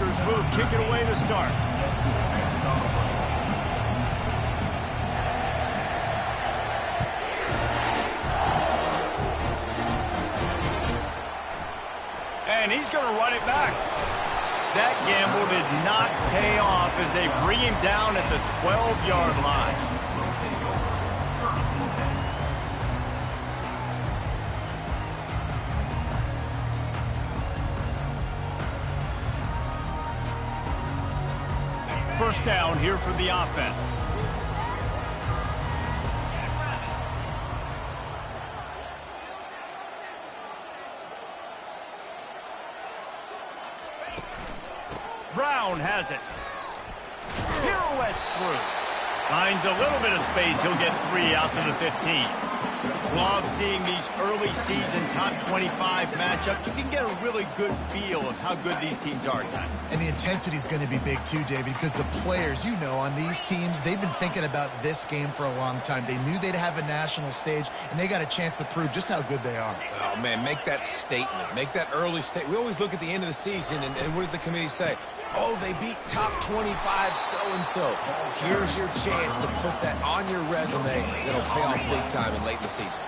Huskers will kick it away to start. And he's going to run it back. That gamble did not pay off as they bring him down at the 12-yard line. First down here for the offense. Brown has it. Pirouettes through. Finds a little bit of space. He'll get 3 out to the 15. Love seeing these early season top 25 matchups. You can get a really good feel of how good these teams are, guys. And the intensity is going to be big too, David, because the players, you know, on these teams, they've been thinking about this game for a long time. They knew they'd have a national stage, and they got a chance to prove just how good they are. Oh, man, make that statement. Make that early statement. We always look at the end of the season, and what does the committee say? Oh, they beat top 25 so-and-so. Here's your chance to put that on your resume that'll pay off big time in late in the season.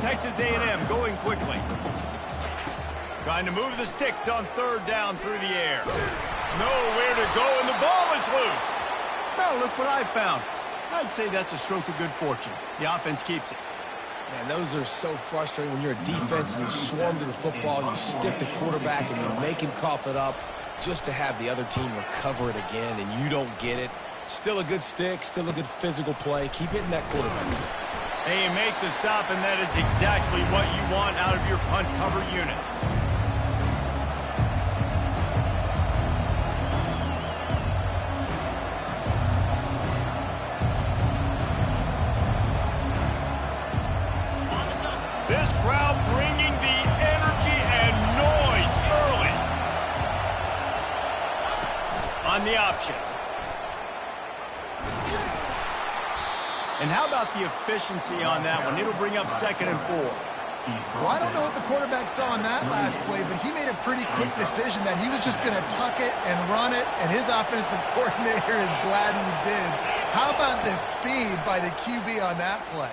Texas A&M going quickly. Trying to move the sticks on third down through the air. Nowhere to go, and the ball is loose. Well, look what I found. I'd say that's a stroke of good fortune. The offense keeps it. Man, those are so frustrating when you're a defense and you swarm to the football and you stick the quarterback and you make him cough it up just to have the other team recover it again and you don't get it. Still a good stick, still a good physical play. Keep hitting that quarterback. They make the stop, and that is exactly what you want out of your punt cover unit. This crowd bringing the energy and noise early. On the option. And how about the efficiency on that one? It'll bring up 2nd and 4. Well, I don't know what the quarterback saw on that last play, but he made a pretty quick decision that he was just going to tuck it and run it, and his offensive coordinator is glad he did. How about the speed by the QB on that play?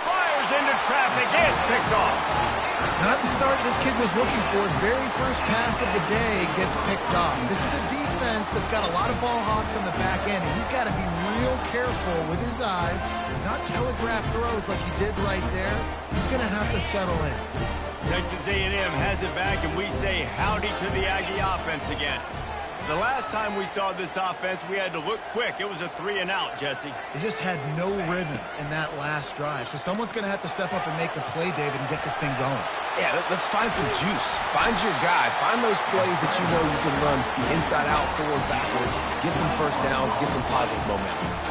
Fires into traffic. It's picked off. Not the start this kid was looking for. Very first pass of the day gets picked off. This is a defense that's got a lot of ball hawks on the back end, and he's got to be real careful with his eyes, not telegraph throws like he did right there. He's going to have to settle in. Texas A&M has it back, and we say howdy to the Aggie offense again. The last time we saw this offense, we had to look quick. It was a 3-and-out, Jesse. They just had no rhythm in that last drive. So someone's going to have to step up and make a play, David, and get this thing going. Yeah, let's find some juice. Find your guy. Find those plays that you know you can run inside out, forward, backwards. Get some first downs. Get some positive momentum.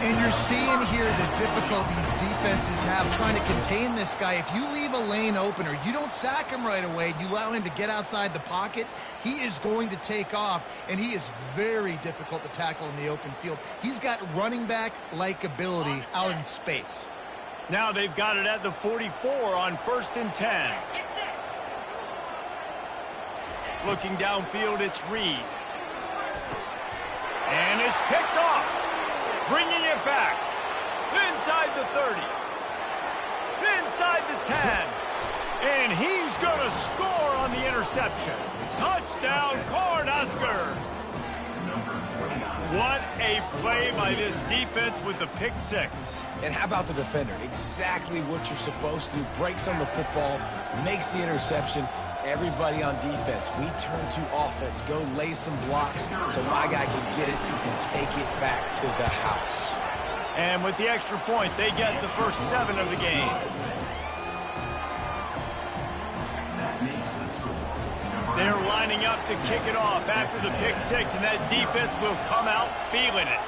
And you're seeing here the difficulties defenses have trying to contain this guy. If you leave a lane open or you don't sack him right away, you allow him to get outside the pocket, he is going to take off, and he is very difficult to tackle in the open field. He's got running back-like ability out in space. Now they've got it at the 44 on 1st and 10. Looking downfield, it's Reed. And it's picked off. Bringing it back. Inside the 30. Inside the 10. And he's going to score on the interception. Touchdown, Cornhuskers. What a play by this defense with the pick 6. And how about the defender? Exactly what you're supposed to do. Breaks on the football, makes the interception. Everybody on defense, we turn to offense. Go lay some blocks so my guy can get it and take it back to the house. And with the extra point, they get the first 7 of the game. They're lining up to kick it off after the pick 6, and that defense will come out feeling it.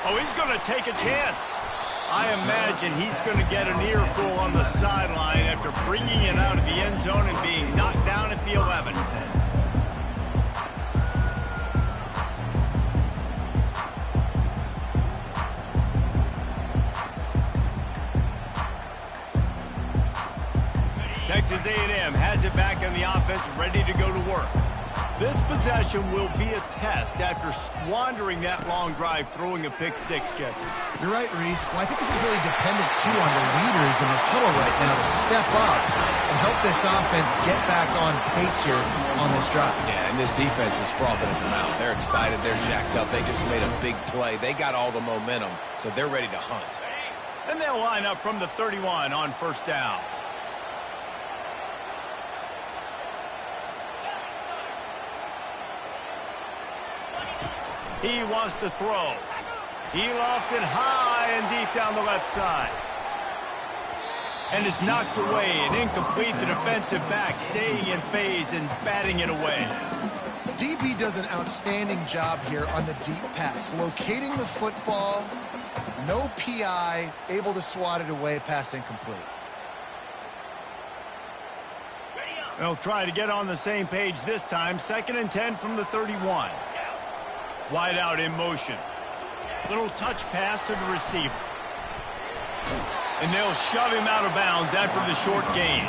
Oh, he's going to take a chance. I imagine he's going to get an earful on the sideline after bringing it out of the end zone and being knocked down at the 11. Texas A&M has it back on the offense, ready to go to work. This possession will be a test after squandering that long drive, throwing a pick six, Jesse. You're right, Reese. Well, I think this is really dependent, too, on the leaders in this huddle right now to step up and help this offense get back on pace here on this drive. Yeah, and this defense is frothing at the mouth. They're excited. They're jacked up. They just made a big play. They got all the momentum, so they're ready to hunt. And they'll line up from the 31 on first down. He wants to throw. He lofts it high and deep down the left side. And it's knocked away and incomplete. The defensive back staying in phase and batting it away. DB does an outstanding job here on the deep pass, locating the football, no PI, able to swat it away, pass incomplete. They'll try to get on the same page this time. 2nd and 10 from the 31. Wide out in motion. Little touch pass to the receiver. And they'll shove him out of bounds after the short gain.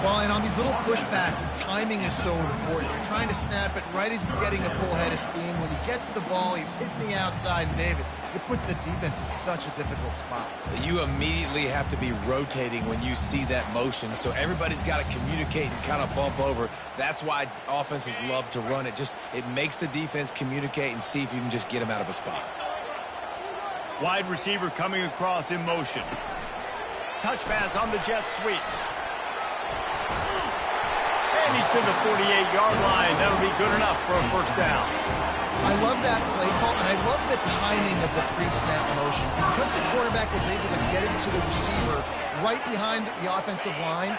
Well, and on these little push passes, timing is so important. You're trying to snap it right as he's getting a full head of steam. When he gets the ball, he's hitting the outside, and David, it puts the defense in such a difficult spot. You immediately have to be rotating when you see that motion, so everybody's got to communicate and kind of bump over. That's why offenses love to run it. It makes the defense communicate and see if you can just get him out of a spot. Wide receiver coming across in motion. Touch pass on the jet sweep. And he's to the 48-yard line. That'll be good enough for a first down. I love that play call, and I love the timing of the pre-snap motion. Because the quarterback was able to get it to the receiver right behind the offensive line,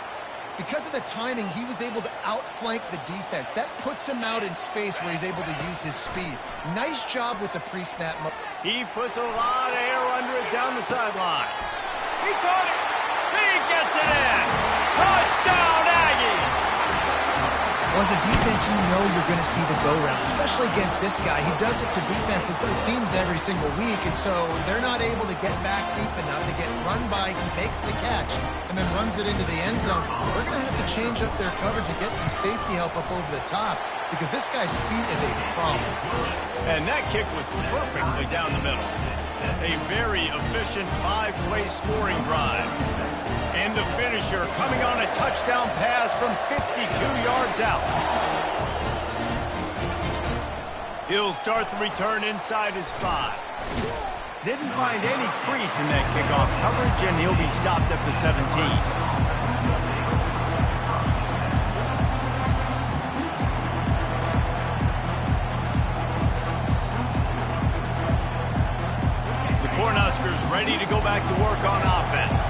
because of the timing, he was able to outflank the defense. That puts him out in space where he's able to use his speed. Nice job with the pre-snap motion. He puts a lot of air under it down the sideline. He caught it. He gets it in. Touchdown, Aggies. Well, as a defense, you know you're going to see the go-round, especially against this guy. He does it to defenses, it seems, every single week, and so they're not able to get back deep enough to get run by. He makes the catch and then runs it into the end zone. They're going to have to change up their coverage and get some safety help up over the top because this guy's speed is a problem. And that kick was perfectly down the middle. A very efficient 5-play scoring drive. And the finisher coming on a touchdown pass from 52 yards out. He'll start the return inside his 5. Didn't find any crease in that kickoff coverage, and he'll be stopped at the 17. Ready to go back to work on offense.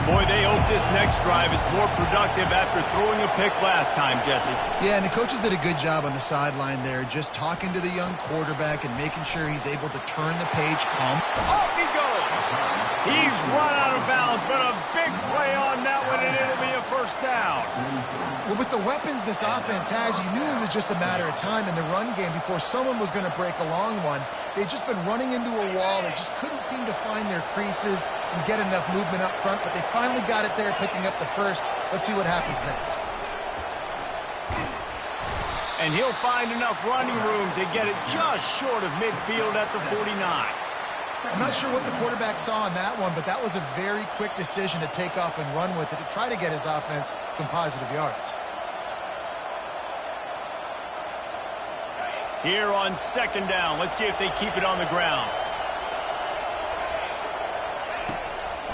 Boy, they hope this next drive is more productive after throwing a pick last time, Jesse. Yeah, and the coaches did a good job on the sideline there, just talking to the young quarterback and making sure he's able to turn the page calm. Off he goes. He's run out of bounds, but a big play on that one, and it'll be a first down. Well, with the weapons this offense has, you knew it was just a matter of time in the run game before someone was going to break a long one. They'd just been running into a wall. They just couldn't seem to find their creases and get enough movement up front, but they finally got it there, picking up the first. Let's see what happens next. And he'll find enough running room to get it just short of midfield at the 49. I'm not sure what the quarterback saw on that one, but that was a very quick decision to take off and run with it to try to get his offense some positive yards. Here on second down, let's see if they keep it on the ground.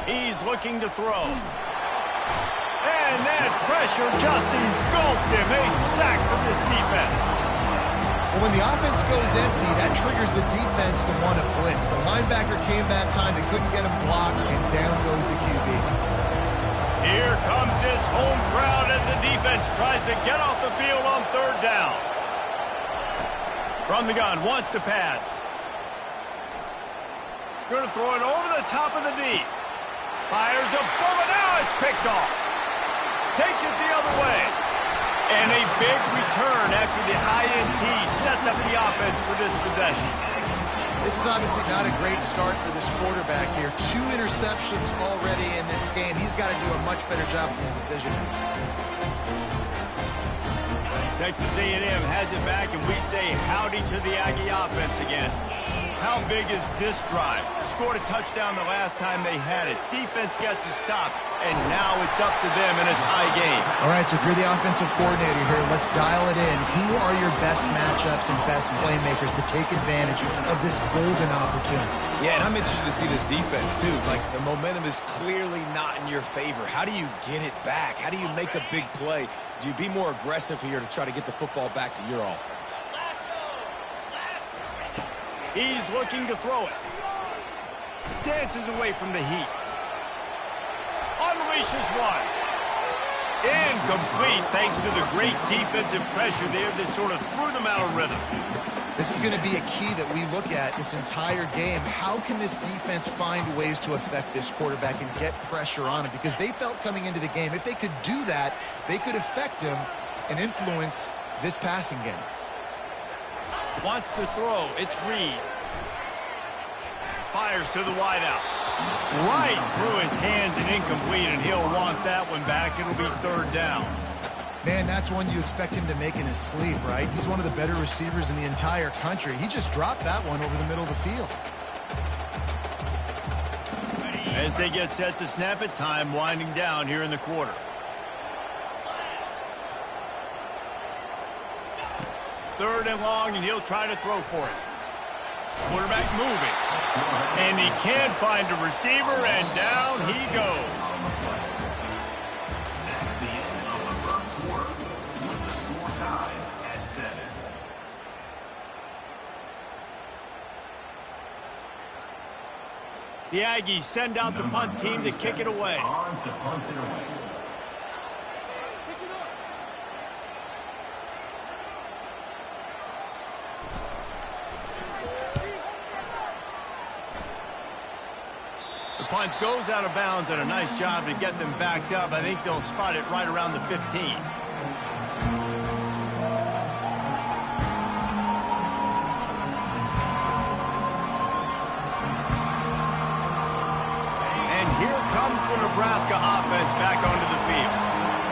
He's looking to throw. And that pressure just engulfed him. A sack from this defense. Well, when the offense goes empty, that triggers the defense to want to blitz. The linebacker came that time. They couldn't get him blocked, and down goes the QB. Here comes this home crowd as the defense tries to get off the field on third down. From the gun, wants to pass. Going to throw it over the top of the D. Fires a bullet. Now it's picked off. Takes it the other way. And a big return after the INT sets up the offense for this possession. This is obviously not a great start for this quarterback here. 2 interceptions already in this game. He's got to do a much better job with his decision. Texas A&M has it back, and we say howdy to the Aggie offense again. How big is this drive? Scored a touchdown the last time they had it. Defense gets a stop, and now it's up to them in a tie game. All right, so if you're the offensive coordinator here, let's dial it in. Who are your best matchups and best playmakers to take advantage of this golden opportunity? Yeah, and I'm interested to see this defense, too. Like, the momentum is clearly not in your favor. How do you get it back? How do you make a big play? Do you be more aggressive here to try to get the football back to your offense? He's looking to throw it. Dances away from the heat. Unleashes one. Incomplete thanks to the great defensive pressure there that sort of threw them out of rhythm. This is going to be a key that we look at this entire game. How can this defense find ways to affect this quarterback and get pressure on him? Because they felt coming into the game, if they could do that, they could affect him and influence this passing game. Wants to throw. It's Reed. Fires to the wideout. Right through his hands and incomplete, and he'll want that one back. It'll be 3rd down. Man, that's one you expect him to make in his sleep, right? He's one of the better receivers in the entire country. He just dropped that one over the middle of the field. As they get set to snap it, time winding down here in the quarter. Third and long, and he'll try to throw for it. Quarterback moving. And he can't find a receiver, and down he goes. That's the end of the first quarter, with the score tied at 7. The Aggies send out the punt team to kick it away. On to punt it away. The punt goes out of bounds, and a nice job to get them backed up. I think they'll spot it right around the 15. And here comes the Nebraska offense back onto the field.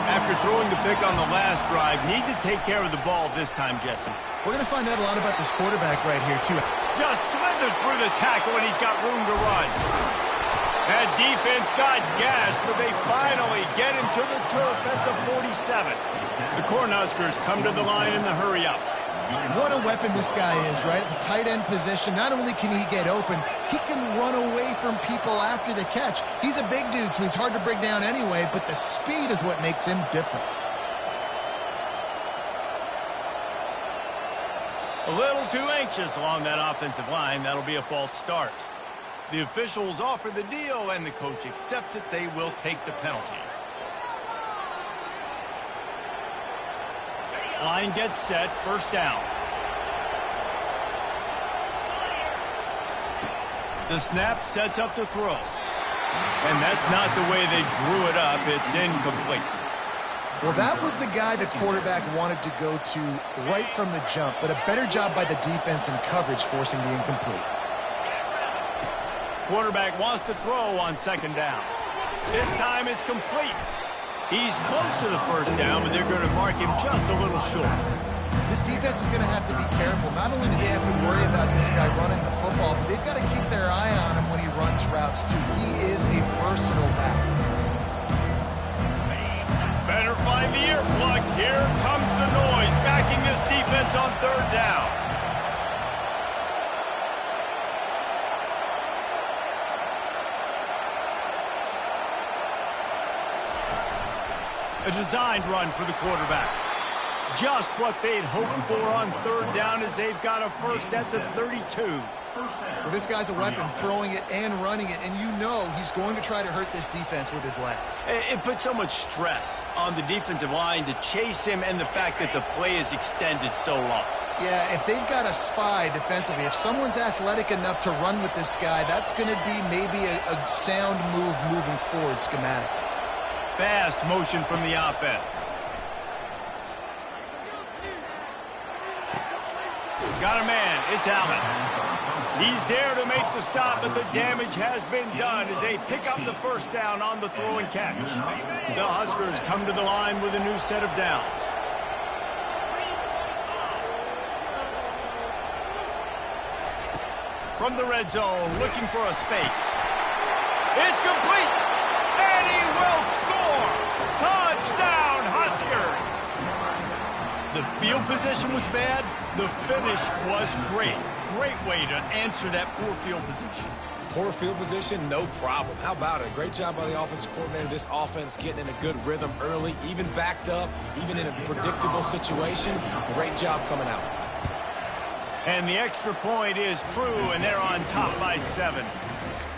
After throwing the pick on the last drive, need to take care of the ball this time, Jesse. We're going to find out a lot about this quarterback right here, too. Just slithered through the tackle, and he's got room to run. That defense got gas, but they finally get him to the turf at the 47. The Cornhuskers come to the line in the hurry-up. What a weapon this guy is, right? At the tight end position, not only can he get open, he can run away from people after the catch. He's a big dude, so he's hard to bring down anyway, but the speed is what makes him different. A little too anxious along that offensive line. That'll be a false start. The officials offer the deal, and the coach accepts it. They will take the penalty. Line gets set. 1st down. The snap sets up to throw. And that's not the way they drew it up. It's incomplete. Well, that was the guy the quarterback wanted to go to right from the jump, but a better job by the defense and coverage forcing the incomplete. Quarterback wants to throw on 2nd down. This time it's complete. He's close to the 1st down, but they're going to mark him just a little short. This defense is going to have to be careful. Not only do they have to worry about this guy running the football, but they've got to keep their eye on him when he runs routes, too. He is a versatile back. Better find the earplugs. Here comes the noise, backing this defense on 3rd down. A designed run for the quarterback. Just what they'd hoped for on 3rd down, as they've got a 1st at the 32. Well, this guy's a weapon, throwing it and running it, and you know he's going to try to hurt this defense with his legs. It puts so much stress on the defensive line to chase him, and the fact that the play is extended so long. Yeah, if they've got a spy defensively, if someone's athletic enough to run with this guy, that's going to be maybe a sound move moving forward schematically. Fast motion from the offense. Got a man. It's Allen. He's there to make the stop, but the damage has been done as they pick up the first down on the throw and catch. The Huskers come to the line with a new set of downs. From the red zone, looking for a space. It's complete, and he will score! Touchdown, Huskers! The field position was bad. The finish was great. Great way to answer that poor field position. Poor field position, no problem. How about it? Great job by the offensive coordinator. This offense getting in a good rhythm early, even backed up, even in a predictable situation. Great job coming out. And the extra point is true, and they're on top by 7.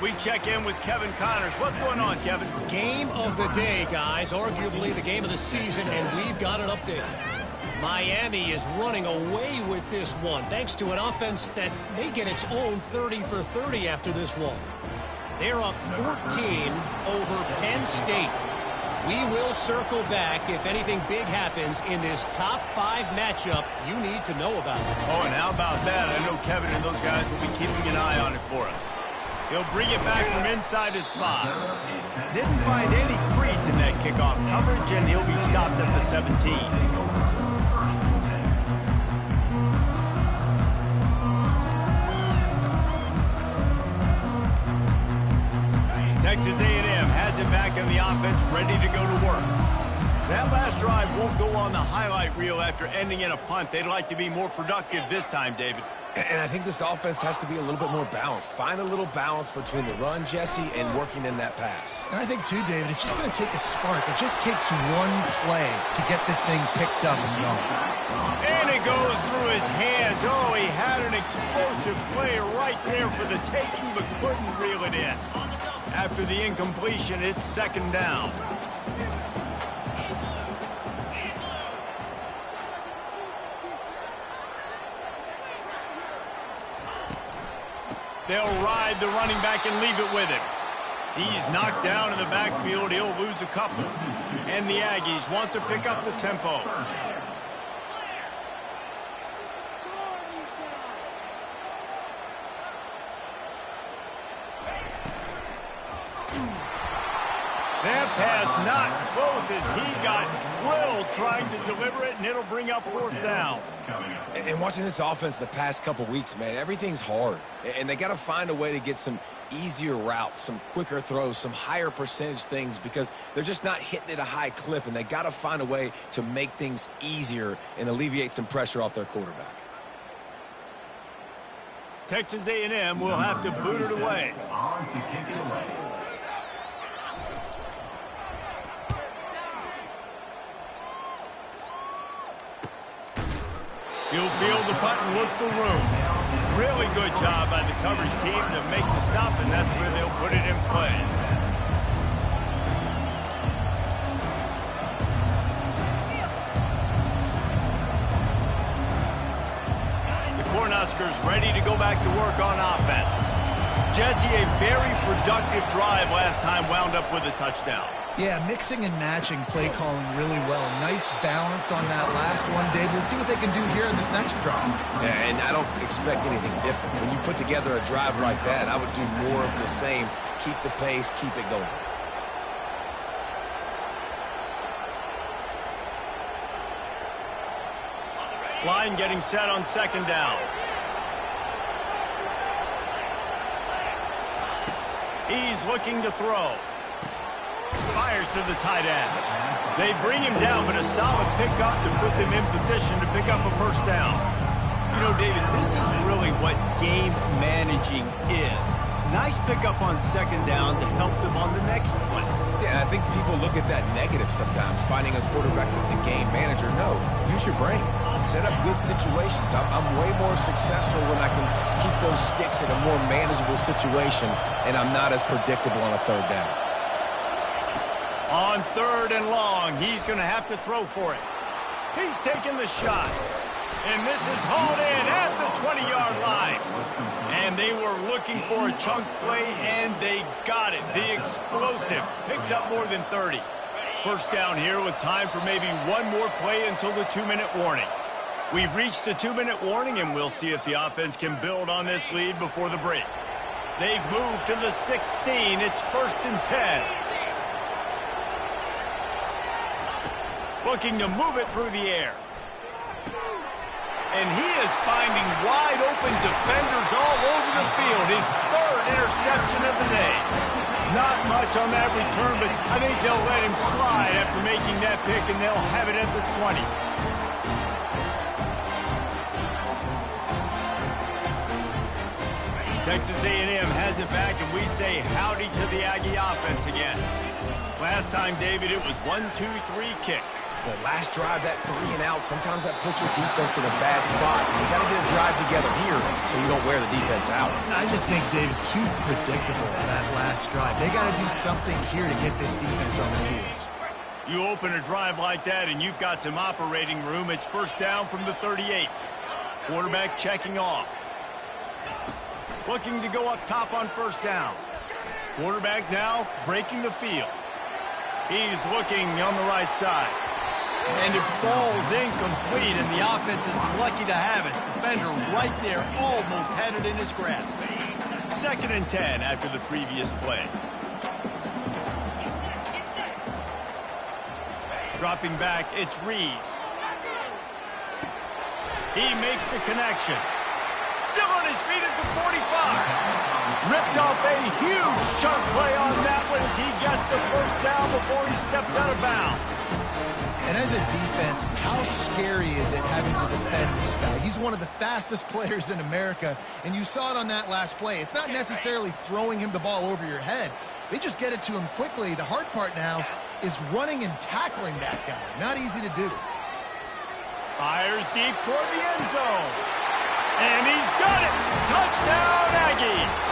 We check in with Kevin Connors. What's going on, Kevin? Game of the day, guys. Arguably the game of the season, and we've got an update. Miami is running away with this one, thanks to an offense that may get its own 30 for 30 after this one. They're up 14 over Penn State. We will circle back if anything big happens in this top 5 matchup you need to know about. Oh, and how about that? I know Kevin and those guys will be keeping an eye on it for us. He'll bring it back from inside his spot. Didn't find any crease in that kickoff coverage, and he'll be stopped at the 17. Texas A&M has it back in the offense, ready to go to work. That last drive won't go on the highlight reel after ending in a punt. They'd like to be more productive this time, David. And I think this offense has to be a little bit more balanced. Find a little balance between the run, Jesse, and working in that pass. And I think, too, David, it's just going to take a spark. It just takes one play to get this thing picked up and going. And it goes through his hands. Oh, he had an explosive play right there for the taking, but couldn't reel it in. After the incompletion, it's second down. They'll ride the running back and leave it with him. He's knocked down in the backfield. He'll lose a couple. And the Aggies want to pick up the tempo. That pass not close as he got drilled trying to deliver it, and it'll bring up fourth down. And watching this offense the past couple weeks, man, everything's hard. And they got to find a way to get some easier routes, some quicker throws, some higher percentage things because they're just not hitting at a high clip, and they got to find a way to make things easier and alleviate some pressure off their quarterback. Texas A&M will have to boot it away. On to kick it away. He'll field the punt and look for room. Really good job by the coverage team to make the stop, and that's where they'll put it in play. The Cornhuskers ready to go back to work on offense. Jesse, a very productive drive last time wound up with a touchdown. Yeah, mixing and matching play calling really well. Nice balance on that last one, Dave. Let's see what they can do here in this next drive. Yeah, and I don't expect anything different. When you put together a drive like that, I would do more of the same. Keep the pace, keep it going. Line getting set on second down. He's looking to throw. Fires to the tight end. They bring him down, but a solid pickup to put them in position to pick up a first down. You know, David, this is really what game managing is. Nice pickup on second down to help them on the next play. Yeah, I think people look at that negative sometimes, finding a quarterback that's a game manager. No, use your brain. Set up good situations. I'm way more successful when I can keep those sticks in a more manageable situation, and I'm not as predictable on a third down. On third and long, he's going to have to throw for it. He's taking the shot. And this is hauled in at the 20-yard line. And they were looking for a chunk play, and they got it. The explosive picks up more than 30. First down here with time for maybe one more play until the 2-minute warning. We've reached the 2-minute warning, and we'll see if the offense can build on this lead before the break. They've moved to the 16. It's 1st and 10. Looking to move it through the air. And he is finding wide open defenders all over the field. His 3rd interception of the day. Not much on that return, but I think they'll let him slide after making that pick, and they'll have it at the 20. Texas A&M has it back, and we say howdy to the Aggie offense again. Last time, David, it was 1-2-3 kick. The last drive, that 3 and out, sometimes that puts your defense in a bad spot. You got to get a drive together here so you don't wear the defense out. I just think, David, too predictable that last drive. They got to do something here to get this defense on their heels. You open a drive like that, and you've got some operating room. It's 1st down from the 38. Quarterback checking off. Looking to go up top on 1st down. Quarterback now breaking the field. He's looking on the right side. And it falls incomplete, and the offense is lucky to have it. Defender right there almost had it in his grasp. 2nd and 10 after the previous play. Dropping back, it's Reed. He makes the connection. Still on his feet at the 45. Ripped off a huge chunk play on that one as he gets the 1st down before he steps out of bounds. And as a defense, how scary is it having to defend this guy? He's one of the fastest players in America, and you saw it on that last play. It's not necessarily throwing him the ball over your head. They just get it to him quickly. The hard part now is running and tackling that guy. Not easy to do. Fires deep toward the end zone. And he's got it! Touchdown, Aggies!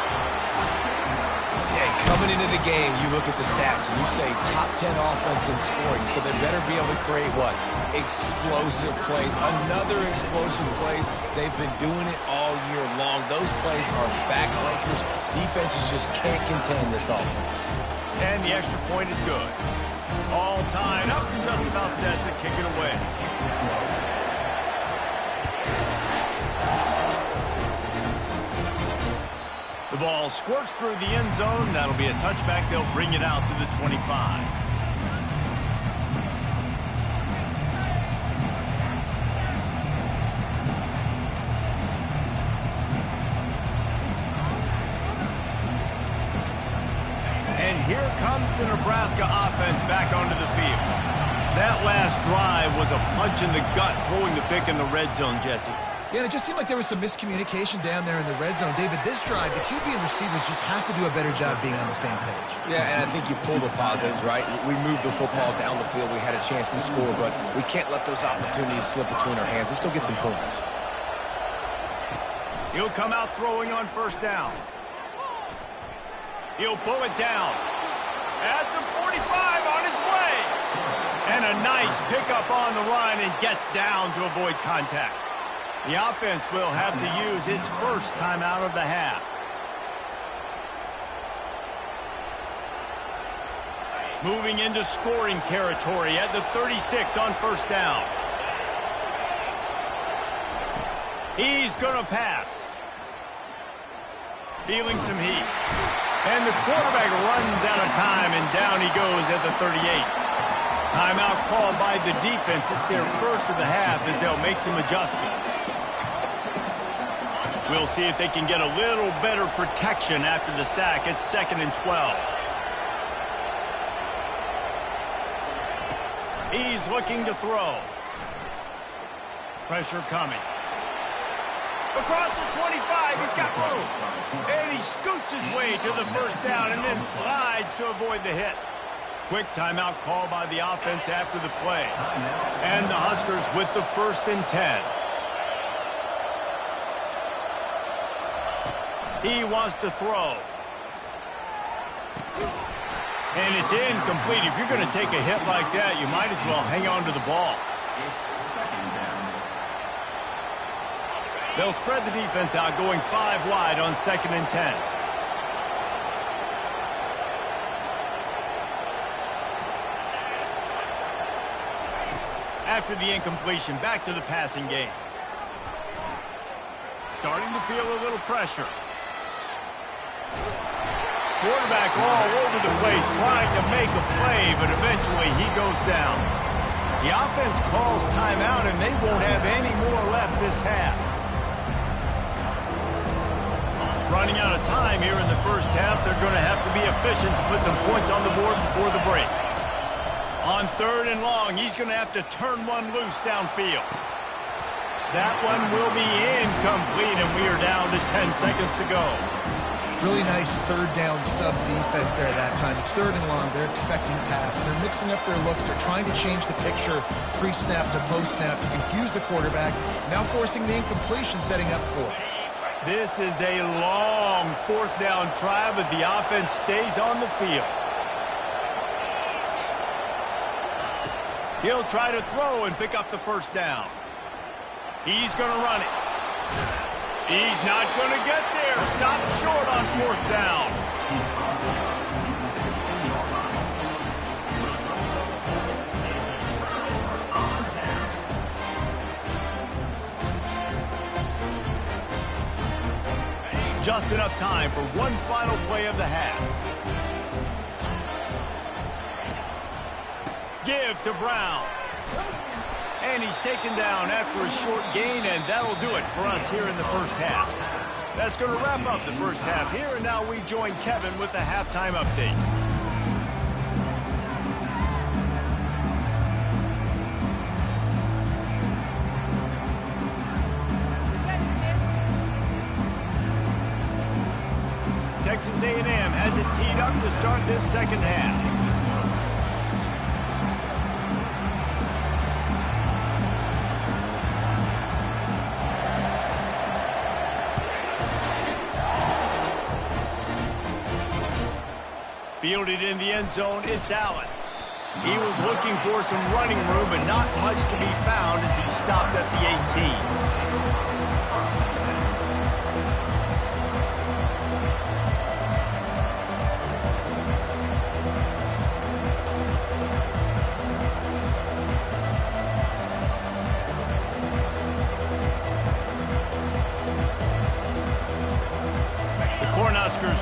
Coming into the game, you look at the stats and you say top 10 offense in scoring, so they better be able to create what? Explosive plays. Another explosive plays. They've been doing it all year long. Those plays are backbreakers. Defenses just can't contain this offense. And the extra point is good. All tied up and just about set to kick it away. The ball squirts through the end zone. That'll be a touchback. They'll bring it out to the 25. And here comes the Nebraska offense back onto the field. That last drive was a punch in the gut, throwing the pick in the red zone, Jesse. Yeah, and it just seemed like there was some miscommunication down there in the red zone. David, this drive, the QB and receivers just have to do a better job being on the same page. Yeah, and I think you pull the positives, right? We moved the football down the field. We had a chance to score, but we can't let those opportunities slip between our hands. Let's go get some points. He'll come out throwing on 1st down. He'll pull it down. At the 45 on his way. And a nice pickup on the run and gets down to avoid contact. The offense will have to use its 1st timeout of the half. Moving into scoring territory at the 36 on 1st down. He's going to pass. Feeling some heat. And the quarterback runs out of time, and down he goes at the 38. Timeout called by the defense. It's their 1st of the half as they'll make some adjustments. We'll see if they can get a little better protection after the sack. It's 2nd and 12. He's looking to throw. Pressure coming. Across the 25, he's got room. And he scoots his way to the 1st down and then slides to avoid the hit. Quick timeout call by the offense after the play. And the Huskers with the 1st and 10. He wants to throw. And it's incomplete. If you're going to take a hit like that, you might as well hang on to the ball. They'll spread the defense out, going 5 wide on 2nd and 10. After the incompletion, back to the passing game. starting to feel a little pressure. Quarterback all over the place trying to make a play, but eventually he goes down. The offense calls timeout, and they won't have any more left this half. Running out of time here in the first half, they're going to have to be efficient to put some points on the board before the break. On 3rd and long, he's going to have to turn one loose downfield. That one will be incomplete, and we are down to 10 seconds to go. Really nice 3rd down sub defense there that time. It's 3rd and long. They're expecting pass. They're mixing up their looks. They're trying to change the picture pre-snap to post-snap to confuse the quarterback. Now forcing the incompletion, setting up 4th. This is a long 4th down try, but the offense stays on the field. He'll try to throw and pick up the 1st down. He's going to run it. He's not going to get there. Stop short on 4th down. Just enough time for one final play of the half. Give to Brown. And he's taken down after a short gain, and that'll do it for us here in the first half. That's going to wrap up the first half here, and now we join Kevin with the halftime update. Texas A&M has it teed up to start this second half. Fielded in the end zone, it's Allen. He was looking for some running room, but not much to be found as he stopped at the 18.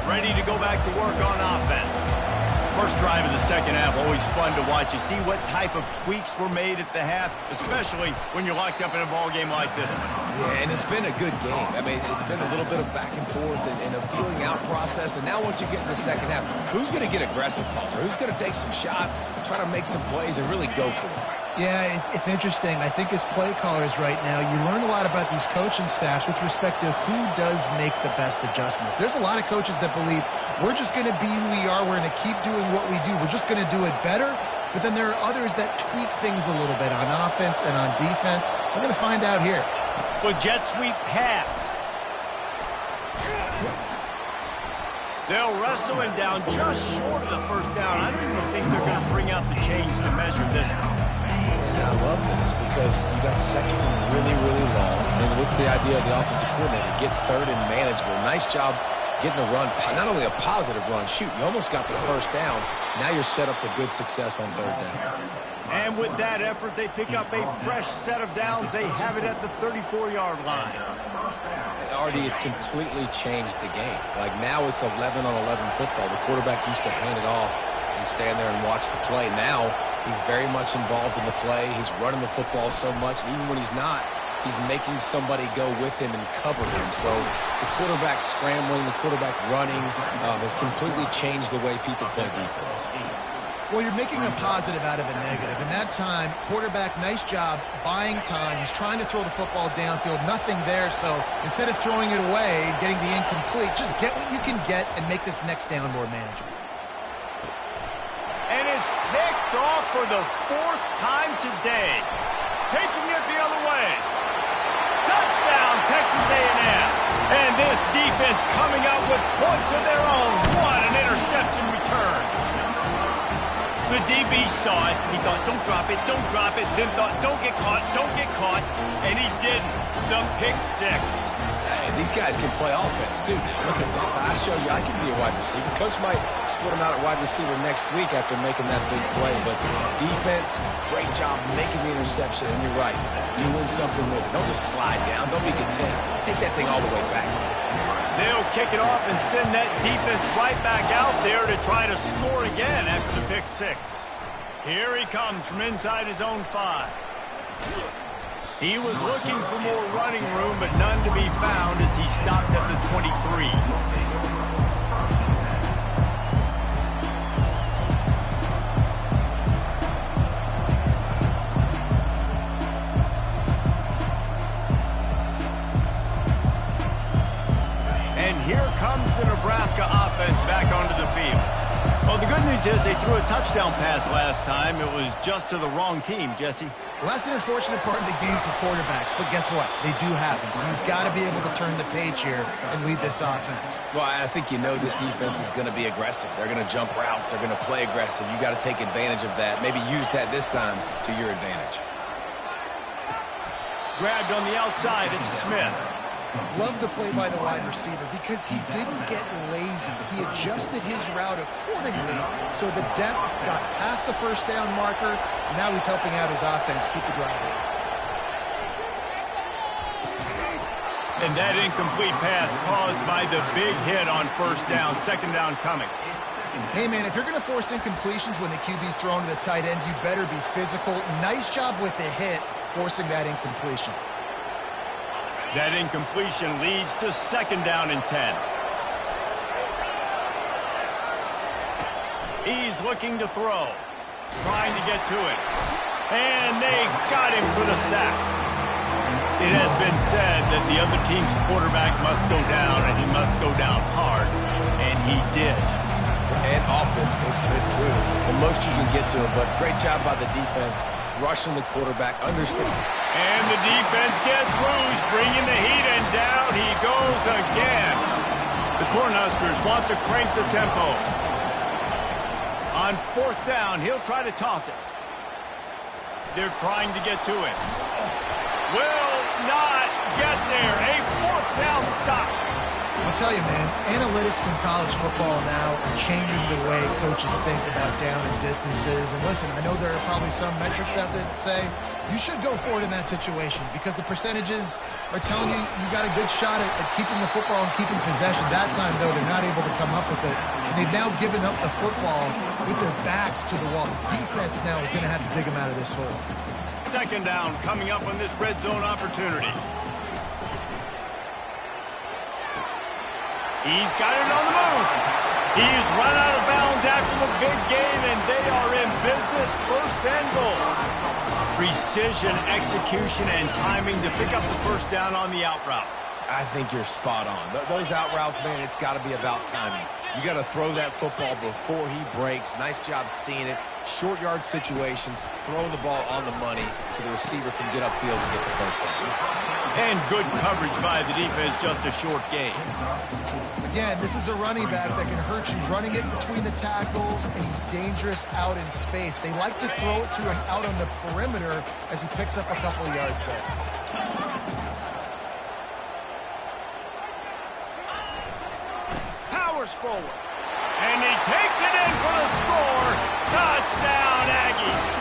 Ready to go back to work on offense. First drive of the second half, always fun to watch. You see what type of tweaks were made at the half, especially when you're locked up in a ball game like this one. Yeah, and it's been a good game. I mean, it's been a little bit of back and forth and a feeling out process. And now once you get in the second half, who's going to get aggressive, Palmer? Who's going to take some shots, try to make some plays, and really go for it? Yeah, it's interesting. I think as play callers right now, you learn a lot about these coaching staffs with respect to who does make the best adjustments. There's a lot of coaches that believe we're just going to be who we are. We're going to keep doing what we do. We're just going to do it better. But then there are others that tweak things a little bit on offense and on defense. We're going to find out here. With jet sweep pass. They'll wrestle him down just short of the 1st down. I don't even think they're going to bring out the chains to measure this one. And I love this because you got 2nd and really, really long. And what's the idea of the offensive coordinator? Get 3rd and manageable. Nice job getting the run. Not only a positive run, shoot, you almost got the 1st down. Now you're set up for good success on 3rd down. And with that effort, they pick up a fresh set of downs. They have it at the 34-yard line. Already, it's completely changed the game. Like now it's 11-on-11 football. The quarterback used to hand it off and stand there and watch the play. Now he's very much involved in the play. He's running the football so much, and even when he's not, he's making somebody go with him and cover him. So the quarterback scrambling, the quarterback running has completely changed the way people play defense. Well, you're making a positive out of a negative. In that time, quarterback, nice job, buying time. He's trying to throw the football downfield. Nothing there, so instead of throwing it away and getting the incomplete, just get what you can get and make this next down more manageable. And it's picked off for the 4th time today. Taking it the other way. Touchdown, Texas A&M. And this defense coming out with points of their own. What an interception return. The DB saw it. He thought, don't drop it, don't drop it. Then thought, don't get caught, and he didn't. The pick 6. And these guys can play offense, too. Now, look at this. I show you I can be a wide receiver. Coach might split him out at wide receiver next week after making that big play. But defense, great job making the interception. And you're right, doing something with it. Don't just slide down. Don't be content. Take that thing all the way back. They'll kick it off and send that defense right back out there to try to score again after the pick six. Here he comes from inside his own 5. He was looking for more running room, but none to be found as he stopped at the 23. And here comes the Nebraska offense back onto the field. Well, the good news is they threw a touchdown pass last time. It was just to the wrong team, Jesse. Well, that's an unfortunate part of the game for quarterbacks, but guess what? They do happen, so you've got to be able to turn the page here and lead this offense. Well, I think you know this defense is going to be aggressive. They're going to jump routes. They're going to play aggressive. You got to take advantage of that. Maybe use that this time to your advantage. Grabbed on the outside, it's Smith. Love the play by the wide receiver because he didn't get lazy. He adjusted his route accordingly, so the depth got past the first down marker. Now he's helping out his offense keep the drive. And that incomplete pass caused by the big hit on first down. Second down coming. Hey, man, if you're going to force incompletions when the QB's thrown to the tight end, you better be physical. Nice job with the hit, forcing that incompletion. That incompletion leads to second down and 10. He's looking to throw. Trying to get to it. And they got him for the sack. It has been said that the other team's quarterback must go down, and he must go down hard. And he did. And often is good, too. The most you can get to him, but great job by the defense. Rushing the quarterback, understand. And the defense gets loose, bringing the heat, and down he goes again. The Cornhuskers want to crank the tempo. On fourth down, he'll try to toss it. They're trying to get to it. Will not get there. A fourth down stop. I'll tell you, man, analytics in college football now are changing the way coaches think about down and distances. And listen, I know there are probably some metrics out there that say you should go for it in that situation because the percentages are telling you you got a good shot at keeping the football and keeping possession. That time, though, they're not able to come up with it. And they've now given up the football with their backs to the wall. Defense now is going to have to dig them out of this hole. Second down coming up on this red zone opportunity. He's got it on the move. He's run out of bounds after the big game, and they are in business. First and goal. Precision, execution, and timing to pick up the first down on the out route. I think you're spot on. Those out routes, man, it's got to be about timing. You got to throw that football before he breaks. Nice job seeing it. Short yard situation, throwing the ball on the money so the receiver can get upfield and get the first down. And good coverage by the defense, just a short gain. Again, this is a running back that can hurt you running it between the tackles, and he's dangerous out in space. They like to throw it to him out on the perimeter as he picks up a couple of yards there. Powers forward. And he takes it in for the score. Touchdown, Aggie.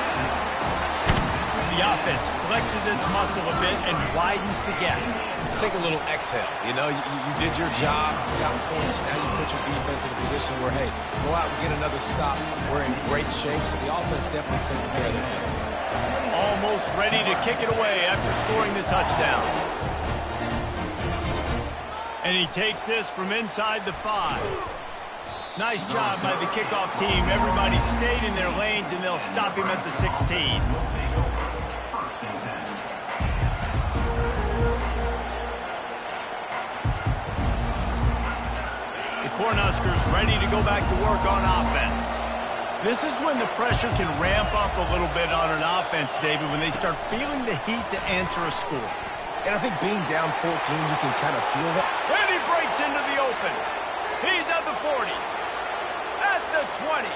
The offense flexes its muscle a bit and widens the gap. Take a little exhale. You know, you did your job, you got points, now you put your defense in a position where, hey, go out and get another stop. We're in great shape, so the offense definitely taking care of their business. Almost ready to kick it away after scoring the touchdown. And he takes this from inside the 5. Nice job by the kickoff team. Everybody stayed in their lanes, and they'll stop him at the 16. Cornhuskers ready to go back to work on offense. This is when the pressure can ramp up a little bit on an offense, David, when they start feeling the heat to answer a score. And I think being down 14, you can kind of feel that. And he breaks into the open. He's at the 40. At the 20.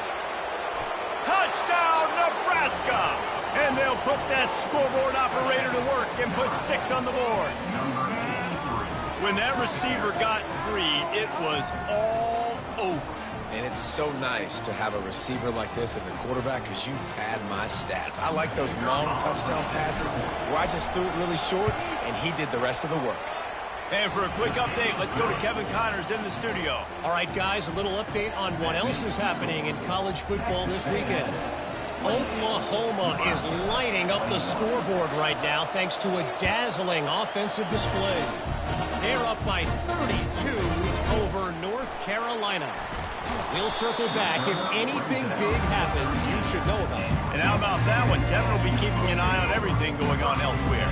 Touchdown, Nebraska! And they'll put that scoreboard operator to work and put 6 on the board. When that receiver got free, it was all over. And it's so nice to have a receiver like this as a quarterback because you pad my stats. I like those long touchdown passes where I just threw it really short and he did the rest of the work. And for a quick update, let's go to Kevin Connors in the studio. All right, guys, a little update on what else is happening in college football this weekend. Oklahoma is lighting up the scoreboard right now thanks to a dazzling offensive display. They're up by 32 over North Carolina. We'll circle back. If anything big happens, you should know about it. And how about that one? Kevin will be keeping an eye on everything going on elsewhere.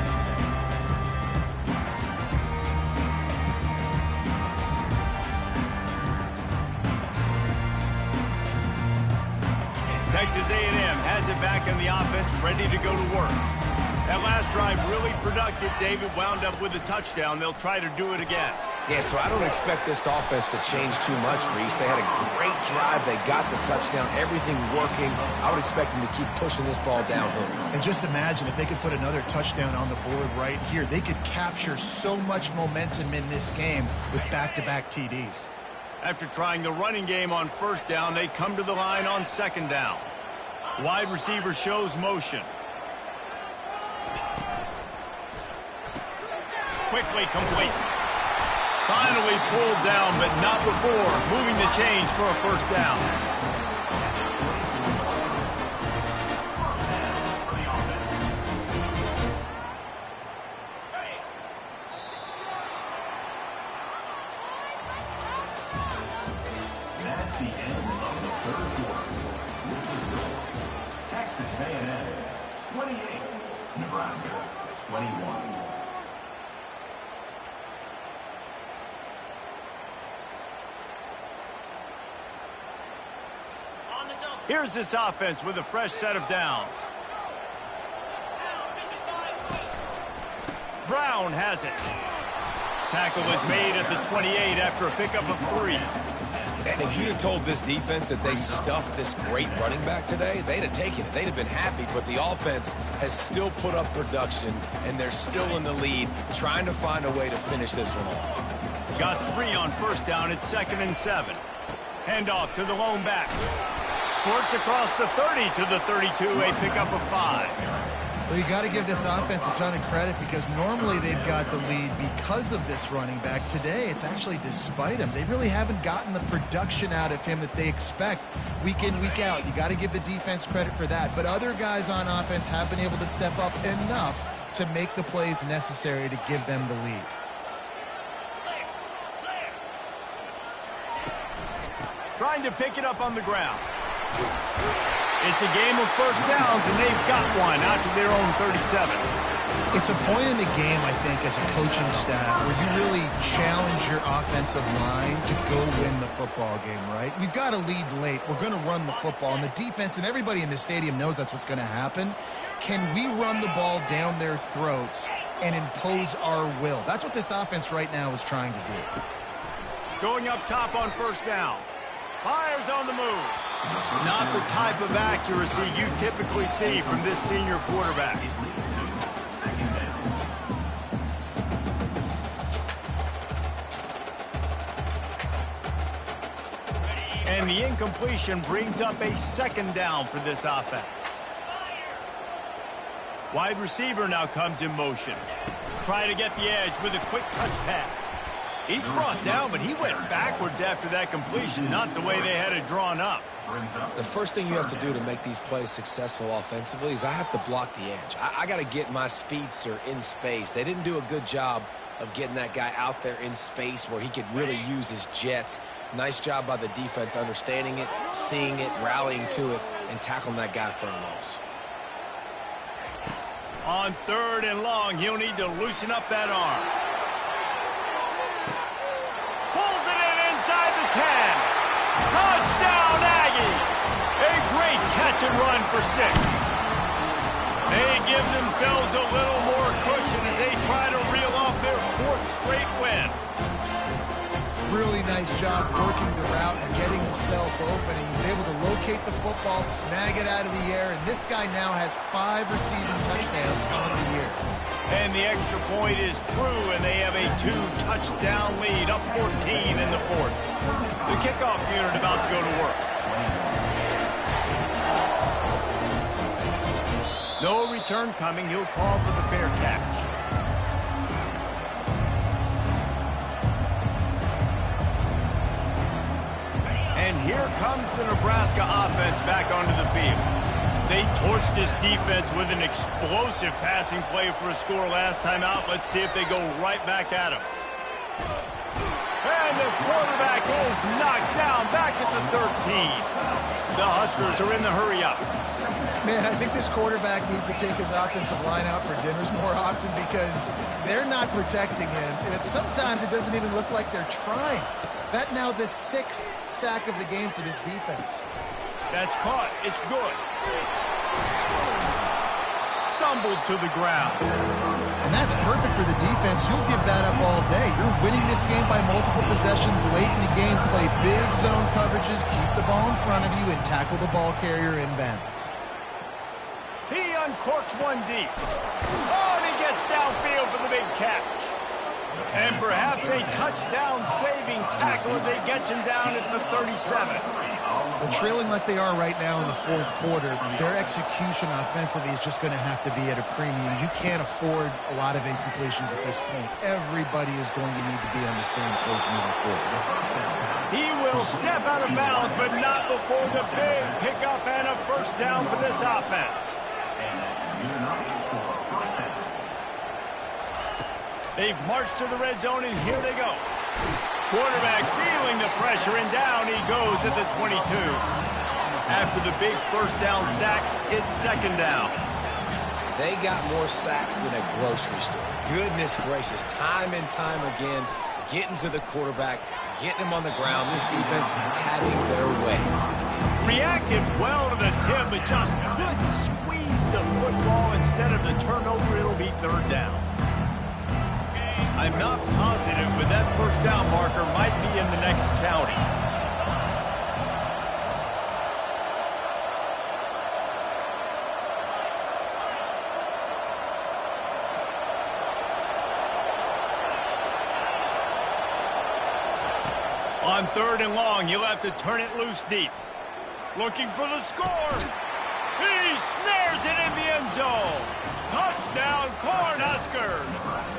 Texas A&M has it back in the offense, ready to go to work. That last drive really productive. David wound up with a touchdown. They'll try to do it again. Yeah, so I don't expect this offense to change too much, Reese. They had a great drive. They got the touchdown. Everything working. I would expect them to keep pushing this ball downhill. And just imagine if they could put another touchdown on the board right here. They could capture so much momentum in this game with back-to-back TDs. After trying the running game on first down, they come to the line on second down. Wide receiver shows motion. Quickly complete. Finally pulled down, but not before moving the chains for a first down. That's the end of the third quarter. With the score, Texas A&M 28, Nebraska 21. Here's this offense with a fresh set of downs. Brown has it. Tackle is made at the 28 after a pickup of 3. And if you'd have told this defense that they stuffed this great running back today, they'd have taken it. They'd have been happy, but the offense has still put up production, and they're still in the lead, trying to find a way to finish this one off. Got 3 on first down. It's 2nd and 7. Handoff to the lone back. Squirts across the 30 to the 32, a pickup of 5. Well, you got to give this offense a ton of credit because normally they've got the lead because of this running back. Today, it's actually despite him. They really haven't gotten the production out of him that they expect week in, week out. You got to give the defense credit for that. But other guys on offense have been able to step up enough to make the plays necessary to give them the lead. Trying to pick it up on the ground. It's a game of first downs, and they've got one out to their own 37. It's a point in the game, I think, as a coaching staff, where you really challenge your offensive line to go win the football game, right? We've got to lead late. We're going to run the football, and the defense and everybody in the stadium knows that's what's going to happen. Can we run the ball down their throats and impose our will? That's what this offense right now is trying to do. Going up top on first down. Fires on the move. Not the type of accuracy you typically see from this senior quarterback. And the incompletion brings up a 2nd down for this offense. Wide receiver now comes in motion. Try to get the edge with a quick touch pass. He's brought down, but he went backwards after that completion, not the way they had it drawn up. The first thing you have to do to make these plays successful offensively is I have to block the edge. I got to get my speedster in space. They didn't do a good job of getting that guy out there in space where he could really use his jets. Nice job by the defense understanding it, seeing it, rallying to it, and tackling that guy for a loss. On 3rd and long, he'll need to loosen up that arm. Pulls it in inside the 10. Touchdown, Aggie! A great catch and run for 6. They give themselves a little more cushion as they try to reel off their 4th straight win. Really nice job working the route and getting himself open. He was able to locate the football, snag it out of the air, and this guy now has 5 receiving touchdowns on the year. And the extra point is true, and they have a 2-touchdown lead, up 14 in the fourth. The kickoff unit about to go to work. No return coming. He'll call for the fair catch. And here comes the Nebraska offense back onto the field. They torched this defense with an explosive passing play for a score last time out. Let's see if they go right back at him. And the quarterback is knocked down back at the 13. The Huskers are in the hurry up. Man, I think this quarterback needs to take his offensive line out for dinners more often because they're not protecting him. And sometimes it doesn't even look like they're trying. That now the 6th sack of the game for this defense. That's caught. It's good. Stumbled to the ground. And that's perfect for the defense. You'll give that up all day. You're winning this game by multiple possessions late in the game. Play big zone coverages, keep the ball in front of you, and tackle the ball carrier inbounds. He uncorks one deep. Oh, and he gets downfield for the big catch. And perhaps a touchdown-saving tackle as they gets him down at the 37. Well, trailing like they are right now in the fourth quarter, their execution offensively is just going to have to be at a premium. You can't afford a lot of incompletions at this point. Everybody is going to need to be on the same page moving forward. He will step out of bounds, but not before the big pickup and a first down for this offense. They've marched to the red zone, and here they go. Quarterback feeling the pressure, and down he goes at the 22. After the big first down sack, it's second down. They got more sacks than a grocery store. Goodness gracious, time and time again, getting to the quarterback, getting him on the ground. This defense having their way. Reacted well to the tip, but just couldn't squeeze the football. Instead of the turnover, it'll be third down. I'm not positive, but that first down marker might be in the next county. On third and long, you'll have to turn it loose deep. Looking for the score. He snares it in the end zone. Touchdown, Cornhuskers.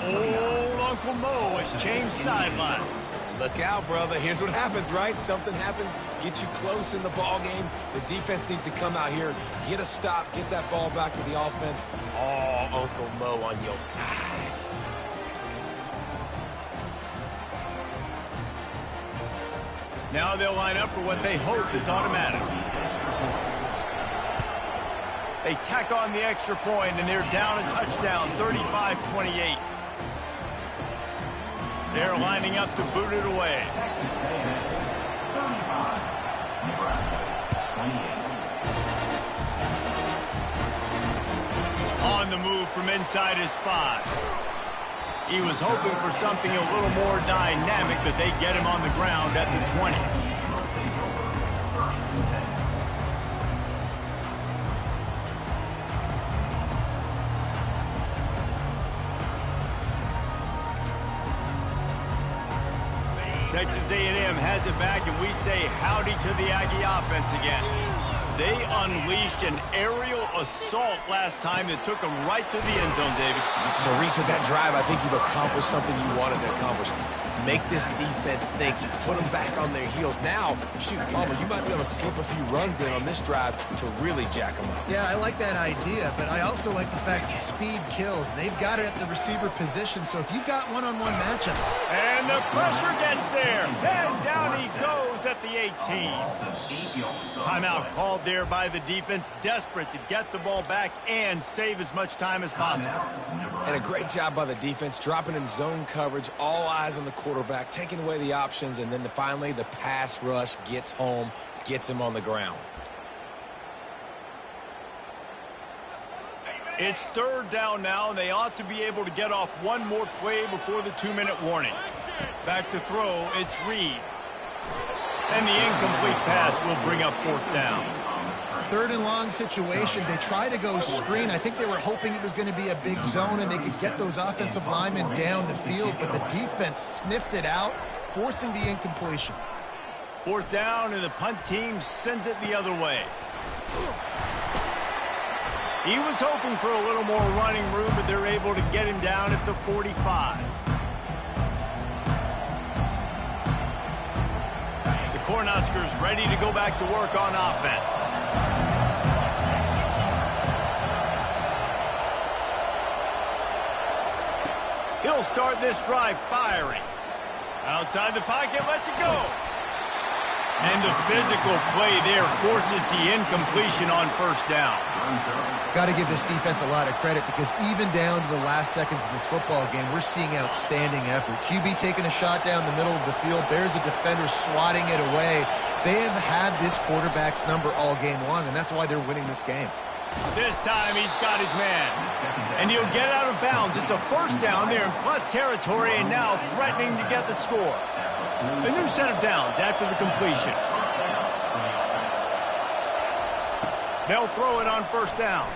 Old Uncle Mo has changed sidelines. Look out, brother. Here's what happens, right? Something happens, get you close in the ball game. The defense needs to come out here, get a stop, get that ball back to the offense. Oh, Uncle Mo on your side. Now they'll line up for what they hope is automatic. They tack on the extra point, and they're down a touchdown, 35-28. They're lining up to boot it away. On the move from inside his 5. He was hoping for something a little more dynamic, but they get him on the ground at the 20. Texas A&M has it back, and we say howdy to the Aggie offense again. They unleashed an aerial assault last time that took them right to the end zone, David. So, Reese, with that drive, I think you've accomplished something you wanted to accomplish. Make this defense think. You put them back on their heels. Now, shoot, Palmer, you might be able to slip a few runs in on this drive to really jack them up. Yeah, I like that idea, but I also like the fact that speed kills. They've got it at the receiver position, so if you've got one-on-one matchup. And the pressure gets there. And down he goes at the 18. Timeout called there by the defense, desperate to get the ball back and save as much time as possible. And a great job by the defense, dropping in zone coverage, all eyes on the quarterback, taking away the options, and then finally the pass rush gets home, gets him on the ground. It's third down now, and they ought to be able to get off one more play before the 2-minute warning. Back to throw, it's Reed. And the incomplete pass will bring up fourth down. third and long situation. They try to go screen. I think they were hoping it was going to be a big zone and they could get those offensive linemen down the field, but the defense sniffed it out, forcing the incompletion. Fourth down, and the punt team sends it the other way. He was hoping for a little more running room, but they're able to get him down at the 45. The Cornhuskers ready to go back to work on offense. He'll start this drive firing. Outside the pocket, lets it go. And the physical play there forces the incompletion on first down. Got to give this defense a lot of credit because even down to the last seconds of this football game, we're seeing outstanding effort. QB taking a shot down the middle of the field. There's a defender swatting it away. They have had this quarterback's number all game long, and that's why they're winning this game. This time he's got his man. And he'll get out of bounds. It's a first down there in plus territory and now threatening to get the score. A new set of downs after the completion. They'll throw it on first down.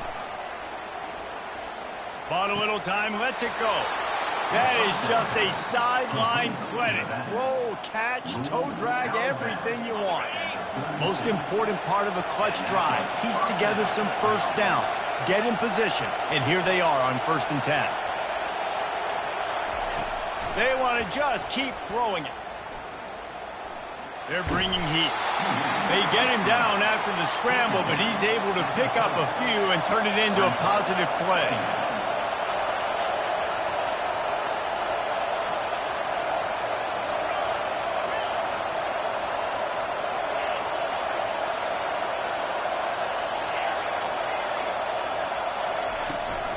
Bought a little time, lets it go. That is just a sideline clinic. Throw, catch, toe drag, everything you want. Most important part of a clutch drive. Piece together some first downs. Get in position. And here they are on 1st and 10. They want to just keep throwing it. They're bringing heat. They get him down after the scramble, but he's able to pick up a few and turn it into a positive play.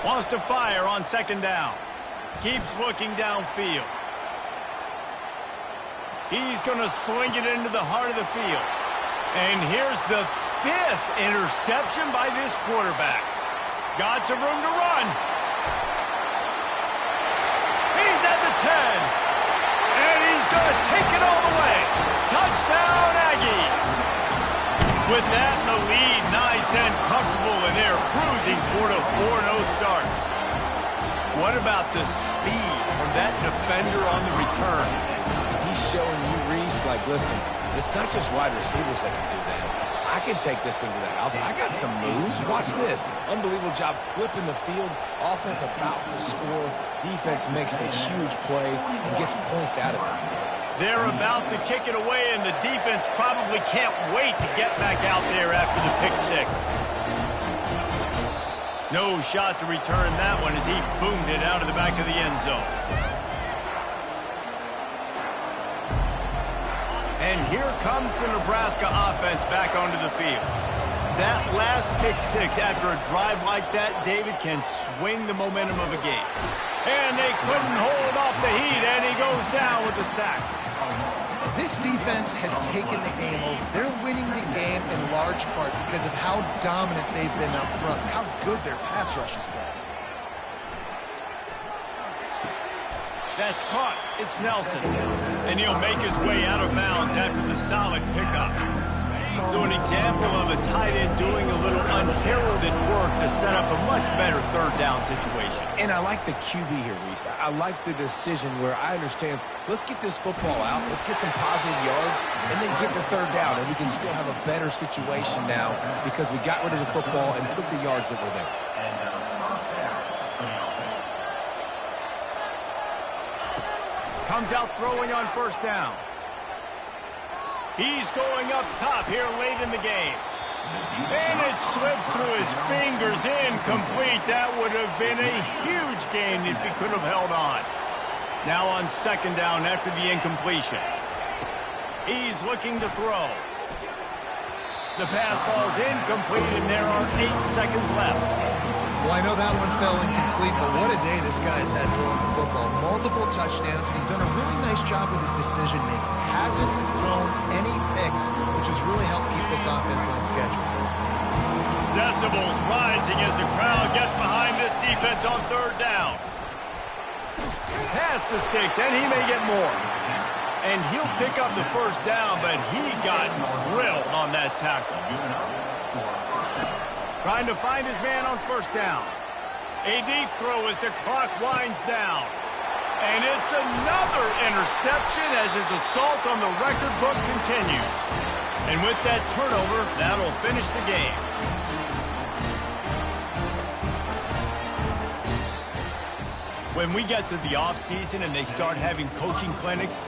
Wants to fire on 2nd down. Keeps looking downfield. He's going to sling it into the heart of the field. And here's the 5th interception by this quarterback. Got some room to run. He's at the 10. And he's going to take it all the way. Touchdown, Aggies. With that in the lead, nice and comfortable, and they're cruising toward a 4-0 start. What about the speed from that defender on the return? He's showing you, Reese, like, listen, it's not just wide receivers that can do that. I can take this thing to the house. I got some moves. Watch this. Unbelievable job flipping the field. Offense about to score. Defense makes the huge plays and gets points out of it. They're about to kick it away, and the defense probably can't wait to get back out there after the pick six. No shot to return that one as he boomed it out of the back of the end zone. And here comes the Nebraska offense back onto the field. That last pick six after a drive like that, David, can swing the momentum of a game. And they couldn't hold off the heat, and he goes down with the sack. This defense has taken the game over. They're winning the game in large part because of how dominant they've been up front, how good their pass rush has been. That's caught. It's Nelson. And he'll make his way out of bounds after the solid pickup. So an example of a tight end doing a little unheralded work to set up a much better 3rd down situation. And I like the QB here, Reese. I like the decision where I understand, let's get this football out, let's get some positive yards, and then get to 3rd down, and we can still have a better situation now because we got rid of the football and took the yards that were there. Comes out throwing on 1st down. He's going up top here late in the game. And it slips through his fingers, incomplete. That would have been a huge gain if he could have held on. Now on 2nd down after the incompletion. He's looking to throw. The pass falls incomplete, and there are 8 seconds left. Well, I know that one fell incomplete, but what a day this guy's had throwing the football. Multiple touchdowns, and he's done a really nice job with his decision-making. Hasn't thrown any picks, which has really helped keep this offense on schedule. Decibels rising as the crowd gets behind this defense on 3rd down. Past the sticks, and he may get more. And he'll pick up the 1st down, but he got drilled on that tackle. Trying to find his man on first down. A deep throw as the clock winds down. And it's another interception as his assault on the record book continues. And with that turnover, that'll finish the game. When we get to the offseason and they start having coaching clinics,